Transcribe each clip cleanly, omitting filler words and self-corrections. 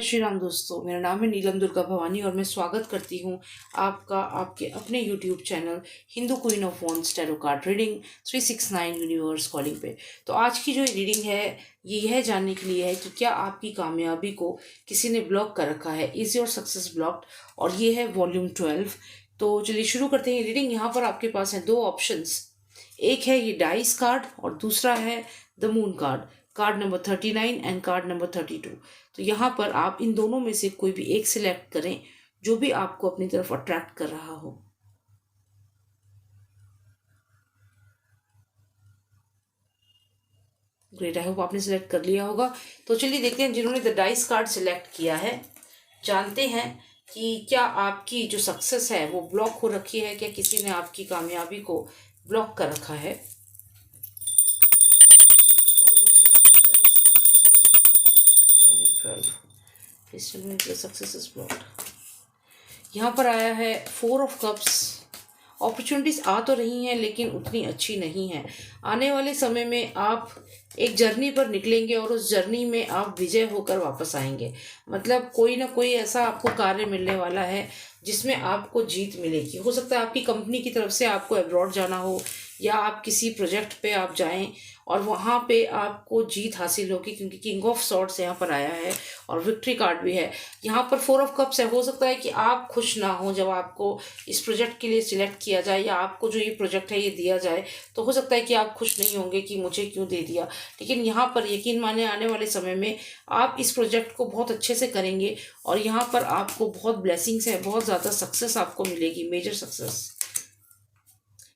श्री राम दोस्तों, मेरा नाम है नीलम दुर्गा भवानी और मैं स्वागत करती हूँ आपका आपके अपने YouTube channel Hindu queen of wands tarot card reading 369 universe calling पे। तो आज की जो रीडिंग है ये यह जानने के लिए है कि क्या आपकी कामयाबी को किसी ने ब्लॉक कर रखा है। Is your success blocked? और ये है वॉल्यूम 12। तो चलिए शुरू करते हैं रीडिंग। यहाँ पर आपके पास है दो ऑप्शंस, एक है ये डाइस कार्ड और दूसरा है the moon card, card number 39 and card number 32। तो यहाँ पर आप इन दोनों में से कोई भी एक सिलेक्ट करें जो भी आपको अपनी तरफ अट्रैक्ट कर रहा हो। ग्रेट, आई होप आपने सिलेक्ट कर लिया होगा। तो चलिए देखते हैं जिन्होंने द डाइस कार्ड सिलेक्ट किया है, जानते हैं कि क्या आपकी जो सक्सेस है वो ब्लॉक हो रखी है, क्या किसी ने आपकी कामयाबी को ब्लॉक कर रखा है। Success blocked. यहाँ पर आया है 4 ऑफ कप्स। अपॉर्चुनिटीज आ तो रही हैं लेकिन उतनी अच्छी नहीं है। आने वाले समय में आप एक जर्नी पर निकलेंगे और उस जर्नी में आप विजय होकर वापस आएंगे। मतलब कोई ना कोई ऐसा आपको कार्य मिलने वाला है जिसमें आपको जीत मिलेगी। हो सकता है आपकी कंपनी की तरफ से आपको अब्रॉड जाना हो या आप किसी प्रोजेक्ट पे आप जाएं और वहाँ पे आपको जीत हासिल होगी, क्योंकि किंग ऑफ सॉर्ड्स यहाँ पर आया है और विक्ट्री कार्ड भी है। यहाँ पर 4 ऑफ कप्स है। हो सकता है कि आप खुश ना हो जब आपको इस प्रोजेक्ट के लिए सिलेक्ट किया जाए या आपको जो ये प्रोजेक्ट है ये दिया जाए, तो हो सकता है कि आप खुश नहीं होंगे कि मुझे क्यों दे दिया। लेकिन यहाँ पर यकीन माने आने वाले समय में आप इस प्रोजेक्ट को बहुत अच्छे से करेंगे और यहाँ पर आपको बहुत ब्लेसिंग्स है, बहुत ज़्यादा सक्सेस आपको मिलेगी, major success.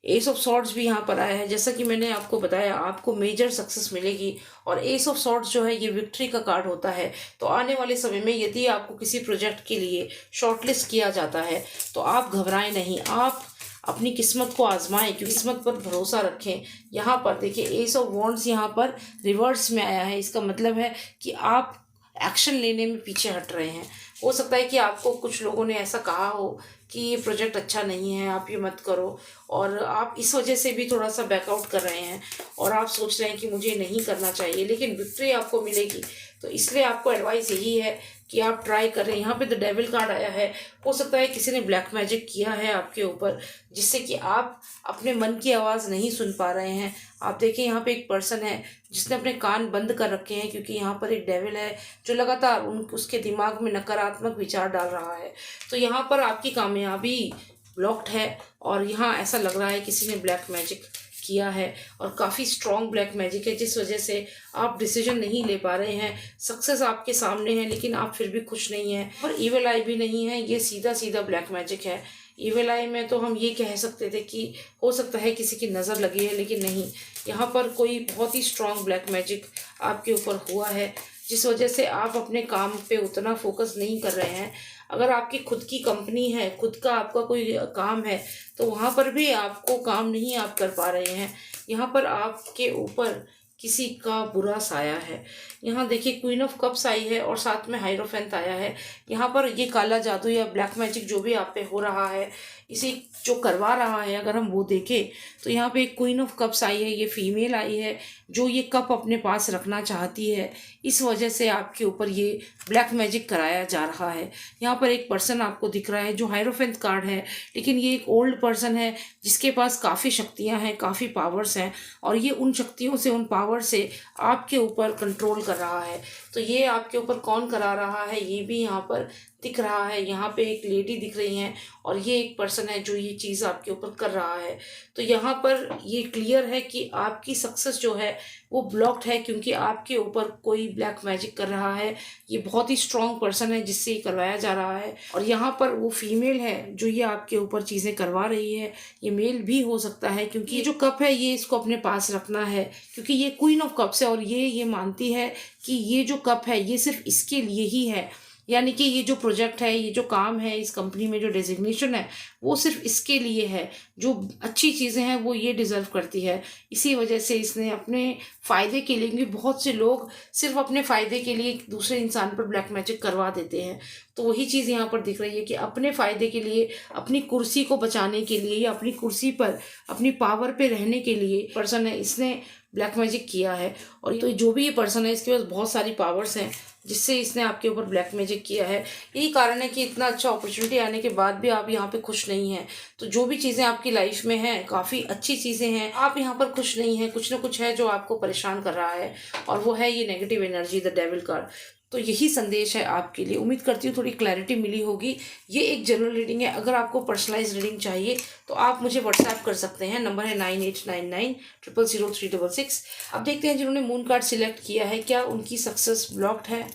Ace of swords भी यहाँ पर आया है। जैसा कि मैंने आपको बताया, आपको मेजर सक्सेस मिलेगी और एस ऑफ सॉर्ड्स जो है ये विक्ट्री का कार्ड होता है। तो आने वाले समय में यदि आपको किसी प्रोजेक्ट के लिए शॉर्टलिस्ट किया जाता है तो आप घबराएं नहीं, आप अपनी किस्मत को आजमाएं, क्योंकि किस्मत पर भरोसा रखें। यहाँ पर देखिए एस ऑफ वॉन्ड्स यहाँ पर रिवर्स में आया है। इसका मतलब है कि आप एक्शन लेने में पीछे हट रहे हैं। हो सकता है कि आपको कुछ लोगों ने ऐसा कहा हो कि ये प्रोजेक्ट अच्छा नहीं है, आप ये मत करो, और आप इस वजह से भी थोड़ा सा बैकआउट कर रहे हैं और आप सोच रहे हैं कि मुझे नहीं करना चाहिए, लेकिन विक्ट्री आपको मिलेगी। तो इसलिए आपको एडवाइस यही है कि आप ट्राई करें। यहाँ पे द डेविल कार्ड आया है। हो सकता है किसी ने ब्लैक मैजिक किया है आपके ऊपर जिससे कि आप अपने मन की आवाज़ नहीं सुन पा रहे हैं। आप देखिए यहाँ पे एक पर्सन है जिसने अपने कान बंद कर रखे हैं, क्योंकि यहाँ पर एक डेविल है जो लगातार उसके दिमाग में नकारात्मक विचार डाल रहा है। तो यहाँ पर आपकी कामयाबी ब्लॉक्ड है और यहाँ ऐसा लग रहा है किसी ने ब्लैक मैजिक किया है और काफ़ी स्ट्रॉन्ग ब्लैक मैजिक है, जिस वजह से आप डिसीजन नहीं ले पा रहे हैं। सक्सेस आपके सामने है लेकिन आप फिर भी खुश नहीं हैं। और ईविल आई भी नहीं है, ये सीधा सीधा ब्लैक मैजिक है। ईविल आई में तो हम ये कह सकते थे कि हो सकता है किसी की नज़र लगी है, लेकिन नहीं, यहाँ पर कोई बहुत ही स्ट्रॉन्ग ब्लैक मैजिक आपके ऊपर हुआ है जिस वजह से आप अपने काम पे उतना फोकस नहीं कर रहे हैं। अगर आपकी खुद की कंपनी है, खुद का आपका कोई काम है, तो वहाँ पर भी आपको काम नहीं आप कर पा रहे हैं। यहाँ पर आपके ऊपर किसी का बुरा साया है। यहाँ देखिए क्वीन ऑफ कप्स आई है और साथ में हाइरोफेंट आया है। यहाँ पर ये काला जादू या ब्लैक मैजिक जो भी आप पे हो रहा है, इसे जो करवा रहा है अगर हम वो देखें तो यहाँ पे एक क्वीन ऑफ कप्स आई है। ये फीमेल आई है जो ये कप अपने पास रखना चाहती है, इस वजह से आपके ऊपर ये ब्लैक मैजिक कराया जा रहा है। यहाँ पर एक पर्सन आपको दिख रहा है जो हाइरोफेंट कार्ड है, लेकिन ये एक ओल्ड पर्सन है जिसके पास काफ़ी शक्तियाँ हैं, काफ़ी पावर्स हैं, और ये उन शक्तियों से, उन पावर से आपके ऊपर कंट्रोल कर रहा है। तो ये आपके ऊपर कौन करा रहा है ये भी यहाँ पर दिख रहा है। यहाँ पे एक लेडी दिख रही हैं और ये एक पर्सन है जो ये चीज़ आपके ऊपर कर रहा है। तो यहाँ पर ये क्लियर है कि आपकी सक्सेस जो है वो ब्लॉक्ड है, क्योंकि आपके ऊपर कोई ब्लैक मैजिक कर रहा है। ये बहुत ही स्ट्रॉन्ग पर्सन है जिससे ये करवाया जा रहा है, और यहाँ पर वो फीमेल है जो ये आपके ऊपर चीज़ें करवा रही है। ये मेल भी हो सकता है, क्योंकि ये जो कप है ये इसको अपने पास रखना है, क्योंकि ये क्वीन ऑफ कप्स है और ये मानती है कि ये जो कप है ये सिर्फ इसके लिए ही है। यानी कि ये जो प्रोजेक्ट है, ये जो काम है, इस कंपनी में जो डेजिग्नेशन है वो सिर्फ इसके लिए है। जो अच्छी चीज़ें हैं वो ये डिज़र्व करती है। इसी वजह से इसने अपने फ़ायदे के लिए, क्योंकि बहुत से लोग सिर्फ अपने फ़ायदे के लिए दूसरे इंसान पर ब्लैक मैजिक करवा देते हैं, तो वही चीज़ यहाँ पर दिख रही है कि अपने फ़ायदे के लिए, अपनी कुर्सी को बचाने के लिए या अपनी कुर्सी पर, अपनी पावर पे रहने के लिए पर्सन है, इसने ब्लैक मैजिक किया है। और तो जो भी ये पर्सन है इसके पास बहुत सारी पावर्स हैं जिससे इसने आपके ऊपर ब्लैक मैजिक किया है। यही कारण है कि इतना अच्छा अपॉर्चुनिटी आने के बाद भी आप यहाँ पे खुश नहीं हैं। तो जो भी चीज़ें आपकी लाइफ में हैं काफ़ी अच्छी चीज़ें हैं, आप यहाँ पर खुश नहीं हैं, कुछ ना कुछ है जो आपको परेशान कर रहा है और वो है ये negative energy, the devil card. तो यही संदेश है आपके लिए। उम्मीद करती हूँ थोड़ी क्लैरिटी मिली होगी। ये एक जनरल रीडिंग है। अगर आपको पर्सनलाइज रीडिंग चाहिए तो आप मुझे व्हाट्सएप कर सकते हैं। नंबर है 9899000366। अब देखते हैं जिन्होंने मून कार्ड सिलेक्ट किया है क्या उनकी सक्सेस ब्लॉक्ड है।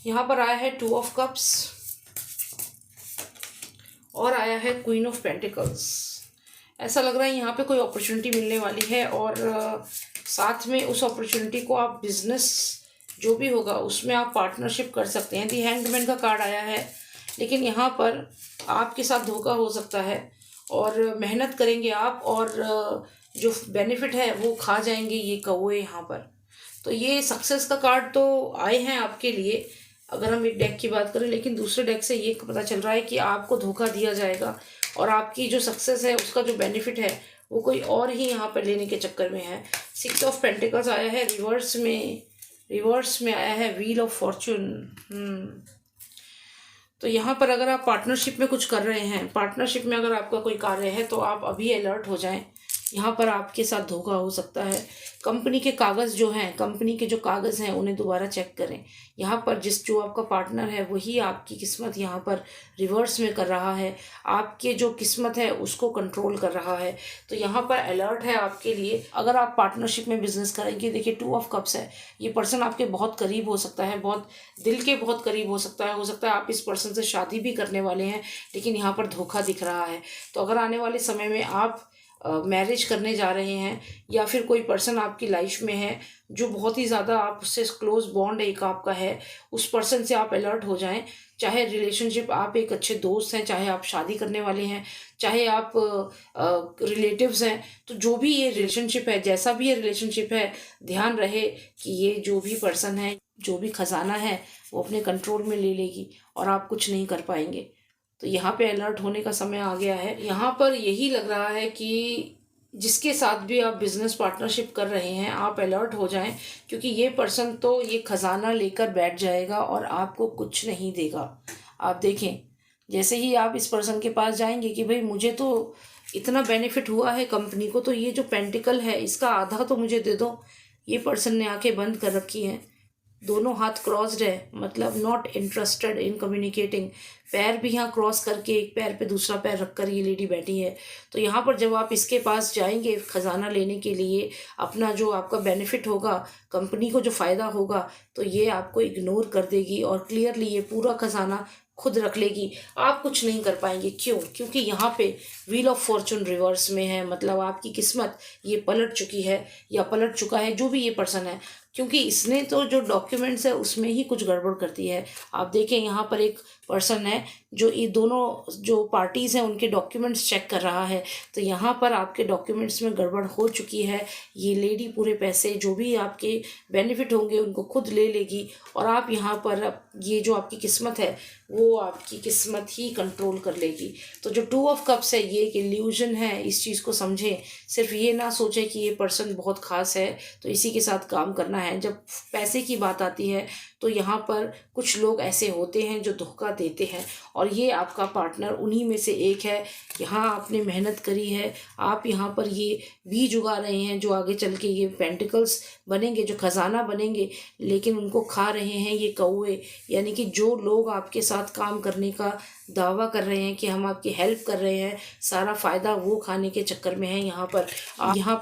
यहाँ पर आया है 2 ऑफ कप्स और आया है क्वीन ऑफ पेंटिकल्स। ऐसा लग रहा है यहाँ पे कोई अपॉर्चुनिटी मिलने वाली है और साथ में उस अपॉर्चुनिटी को आप बिजनेस जो भी होगा उसमें आप पार्टनरशिप कर सकते हैं। दी हैंगमैन का कार्ड आया है, लेकिन यहाँ पर आपके साथ धोखा हो सकता है और मेहनत करेंगे आप और जो बेनिफिट है वो खा जाएंगे ये कौवे यहाँ पर। तो ये सक्सेस का कार्ड तो आए हैं आपके लिए अगर हम एक डेक की बात करें, लेकिन दूसरे डेक से ये पता चल रहा है कि आपको धोखा दिया जाएगा और आपकी जो सक्सेस है उसका जो बेनिफिट है वो कोई और ही यहाँ पर लेने के चक्कर में है। 6 ऑफ पेंटिकल्स आया है, रिवर्स में आया है व्हील ऑफ फॉर्च्यून। तो यहाँ पर अगर आप पार्टनरशिप में कुछ कर रहे हैं, पार्टनरशिप में अगर आपका कोई कार्य है तो आप अभी अलर्ट हो जाएं। यहाँ पर आपके साथ धोखा हो सकता है। कंपनी के कागज़ जो हैं, कंपनी के जो कागज़ हैं उन्हें दोबारा चेक करें। यहाँ पर जो आपका पार्टनर है वही आपकी किस्मत यहाँ पर रिवर्स में कर रहा है, आपके जो किस्मत है उसको कंट्रोल कर रहा है। तो यहाँ पर अलर्ट है आपके लिए अगर आप पार्टनरशिप में बिजनेस करेंगे। देखिए 2 ऑफ कप्स है, ये पर्सन आपके बहुत करीब हो सकता है, बहुत दिल के बहुत करीब हो सकता है आप इस पर्सन से शादी भी करने वाले हैं, लेकिन यहाँ पर धोखा दिख रहा है। तो अगर आने वाले समय में आप मैरिज करने जा रहे हैं या फिर कोई पर्सन आपकी लाइफ में है जो बहुत ही ज़्यादा आप उससे क्लोज बॉन्ड एक आपका है, उस पर्सन से आप अलर्ट हो जाएं। चाहे रिलेशनशिप आप एक अच्छे दोस्त हैं, चाहे आप शादी करने वाले हैं, चाहे आप रिलेटिव्स हैं, तो जो भी ये रिलेशनशिप है, जैसा भी ये रिलेशनशिप है, ध्यान रहे कि ये जो भी पर्सन है, जो भी खजाना है वो अपने कंट्रोल में ले लेगी और आप कुछ नहीं कर पाएंगे। तो यहाँ पे अलर्ट होने का समय आ गया है। यहाँ पर यही लग रहा है कि जिसके साथ भी आप बिजनेस पार्टनरशिप कर रहे हैं आप अलर्ट हो जाएं, क्योंकि ये पर्सन तो ये खजाना लेकर बैठ जाएगा और आपको कुछ नहीं देगा। आप देखें जैसे ही आप इस पर्सन के पास जाएंगे कि भाई मुझे तो इतना बेनिफिट हुआ है कंपनी को, तो ये जो पेंटिकल है इसका आधा तो मुझे दे दो। ये पर्सन ने आंखें बंद कर रखी हैं, दोनों हाथ क्रॉस्ड है, मतलब नॉट इंटरेस्टेड इन कम्युनिकेटिंग। पैर भी यहाँ क्रॉस करके एक पैर पे दूसरा पैर रखकर ये लेडी बैठी है। तो यहाँ पर जब आप इसके पास जाएंगे खजाना लेने के लिए, अपना जो आपका बेनिफिट होगा, कंपनी को जो फ़ायदा होगा, तो ये आपको इग्नोर कर देगी और क्लियरली ये पूरा खजाना खुद रख लेगी। आप कुछ नहीं कर पाएंगे। क्यों? क्योंकि यहाँ पे व्हील ऑफ फॉर्चून रिवर्स में है, मतलब आपकी किस्मत ये पलट चुकी है या पलट चुका है जो भी ये पर्सन है, क्योंकि इसने तो जो डॉक्यूमेंट्स है उसमें ही कुछ गड़बड़ कर दी है। आप देखें यहाँ पर एक पर्सन है जो ये दोनों जो पार्टीज़ हैं उनके डॉक्यूमेंट्स चेक कर रहा है। तो यहाँ पर आपके डॉक्यूमेंट्स में गड़बड़ हो चुकी है। ये लेडी पूरे पैसे जो भी आपके बेनिफिट होंगे उनको खुद ले लेगी और आप यहाँ पर ये जो आपकी किस्मत है वो आपकी किस्मत ही कंट्रोल कर लेगी। तो जो 2 ऑफ कप्स है ये एक इल्यूजन है, इस चीज़ को समझें। सिर्फ ये ना सोचें कि ये पर्सन बहुत ख़ास है तो इसी के साथ काम करना है। जब पैसे की बात आती है तो यहाँ पर कुछ लोग ऐसे होते हैं जो धोखा देते हैं और ये आपका पार्टनर उन्हीं में से एक है। यहाँ आपने मेहनत करी है, आप यहाँ पर ये बीज उगा रहे हैं जो आगे चल के ये पेंटिकल्स बनेंगे, जो खजाना बनेंगे, लेकिन उनको खा रहे हैं ये कौवे। यानी कि जो लोग आपके साथ काम करने का दावा कर रहे हैं कि हम आपकी हेल्प कर रहे हैं, सारा फ़ायदा वो खाने के चक्कर में है। यहाँ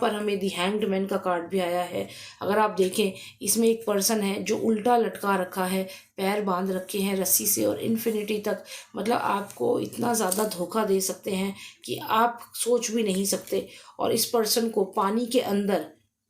पर हमें दी हैंग्ड मैन का कार्ड भी आया है। अगर आप देखें इसमें एक पर्सन है जो उल्टा लटका रखा है, पैर बांध रखे हैं रस्सी से और इन्फिनिटी तक, मतलब आपको इतना ज़्यादा धोखा दे सकते हैं कि आप सोच भी नहीं सकते। और इस पर्सन को पानी के अंदर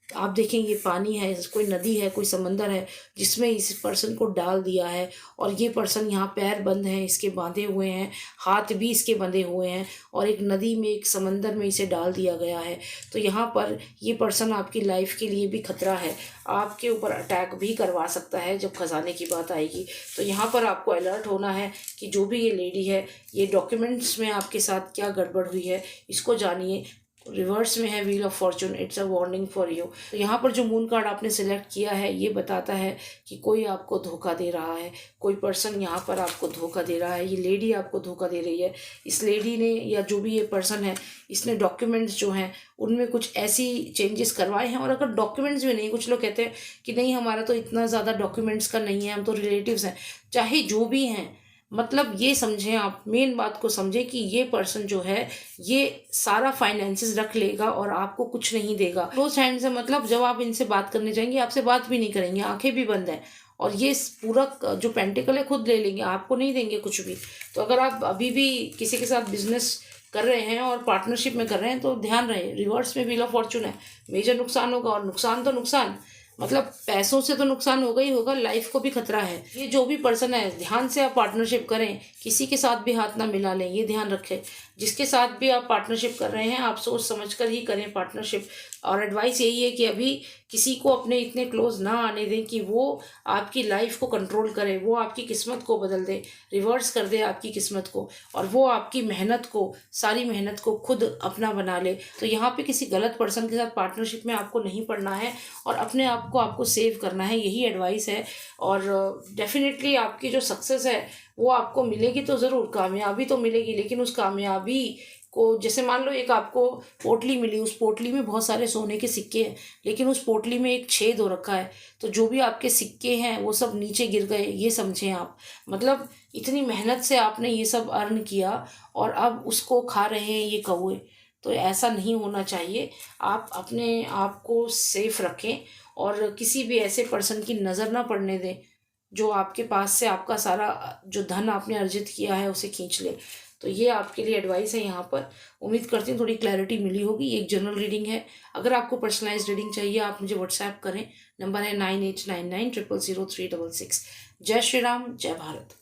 आप देखें ये पानी है, कोई नदी है, कोई समंदर है जिसमें इस पर्सन को डाल दिया है, और ये पर्सन यहाँ पैर बंद हैं इसके, बांधे हुए हैं, हाथ भी इसके बंधे हुए हैं, और एक नदी में, एक समंदर में इसे डाल दिया गया है। तो यहाँ पर ये पर्सन आपकी लाइफ के लिए भी खतरा है, आपके ऊपर अटैक भी करवा सकता है जब खजाने की बात आएगी। तो यहाँ पर आपको अलर्ट होना है कि जो भी ये लेडी है, ये डॉक्यूमेंट्स में आपके साथ क्या गड़बड़ हुई है इसको जानिए। रिवर्स में है wheel of Fortune, it's a warning for you. तो यहाँ पर जो मून कार्ड आपने सिलेक्ट किया है ये बताता है कि कोई आपको धोखा दे रहा है, कोई पर्सन यहाँ पर आपको धोखा दे रहा है, ये लेडी आपको धोखा दे रही है। इस लेडी ने या जो भी ये पर्सन है, इसने डॉक्यूमेंट्स जो हैं उनमें कुछ ऐसी चेंजेस करवाए हैं। और अगर डॉक्यूमेंट्स भी नहीं, कुछ लोग कहते हैं कि नहीं हमारा तो इतना ज़्यादा डॉक्यूमेंट्स का नहीं है, हम तो रिलेटिव्स हैं, चाहे जो भी हैं, मतलब ये समझें, आप मेन बात को समझें कि ये पर्सन जो है ये सारा फाइनेंसेस रख लेगा और आपको कुछ नहीं देगा। क्लोज हैंड से मतलब जब आप इनसे बात करने जाएंगे आपसे बात भी नहीं करेंगे, आंखें भी बंद है, और ये पूरा जो पेंटिकल है खुद ले लेंगे, आपको नहीं देंगे कुछ भी। तो अगर आप अभी भी किसी के साथ बिजनेस कर रहे हैं और पार्टनरशिप में कर रहे हैं तो ध्यान रहे, रिवर्स में व्हील ऑफ फॉर्चून है, मेजर नुकसान होगा। और नुकसान तो नुकसान, मतलब पैसों से तो नुकसान होगा ही होगा, लाइफ को भी खतरा है। ये जो भी पर्सन है, ध्यान से आप पार्टनरशिप करें, किसी के साथ भी हाथ ना मिला लें, ये ध्यान रखें। जिसके साथ भी आप पार्टनरशिप कर रहे हैं आप सोच समझ कर ही करें पार्टनरशिप। और एडवाइस यही है कि अभी किसी को अपने इतने क्लोज ना आने दें कि वो आपकी लाइफ को कंट्रोल करे, वो आपकी किस्मत को बदल दे, रिवर्स कर दे आपकी किस्मत को, और वो आपकी मेहनत को, सारी मेहनत को खुद अपना बना ले। तो यहाँ पे किसी गलत पर्सन के साथ पार्टनरशिप में आपको नहीं पड़ना है और अपने आप को आपको सेव करना है, यही एडवाइस है। और डेफिनेटली आपकी जो सक्सेस है वो आपको मिलेगी तो ज़रूर, कामयाबी तो मिलेगी, लेकिन उस कामयाबी को, जैसे मान लो एक आपको पोटली मिली, उस पोटली में बहुत सारे सोने के सिक्के हैं, लेकिन उस पोटली में एक छेद हो रखा है, तो जो भी आपके सिक्के हैं वो सब नीचे गिर गए, ये समझें आप। मतलब इतनी मेहनत से आपने ये सब अर्न किया और अब उसको खा रहे हैं ये कौवे, तो ऐसा नहीं होना चाहिए। आप अपने आप को सेफ रखें और किसी भी ऐसे पर्सन की नज़र ना पड़ने दें जो आपके पास से आपका सारा जो धन आपने अर्जित किया है उसे खींच ले। तो ये आपके लिए एडवाइस है यहाँ पर। उम्मीद करती हूँ थोड़ी क्लैरिटी मिली होगी। एक जनरल रीडिंग है, अगर आपको पर्सनलाइज रीडिंग चाहिए आप मुझे व्हाट्सएप करें, नंबर है 9899000366। जय श्री राम, जय भारत।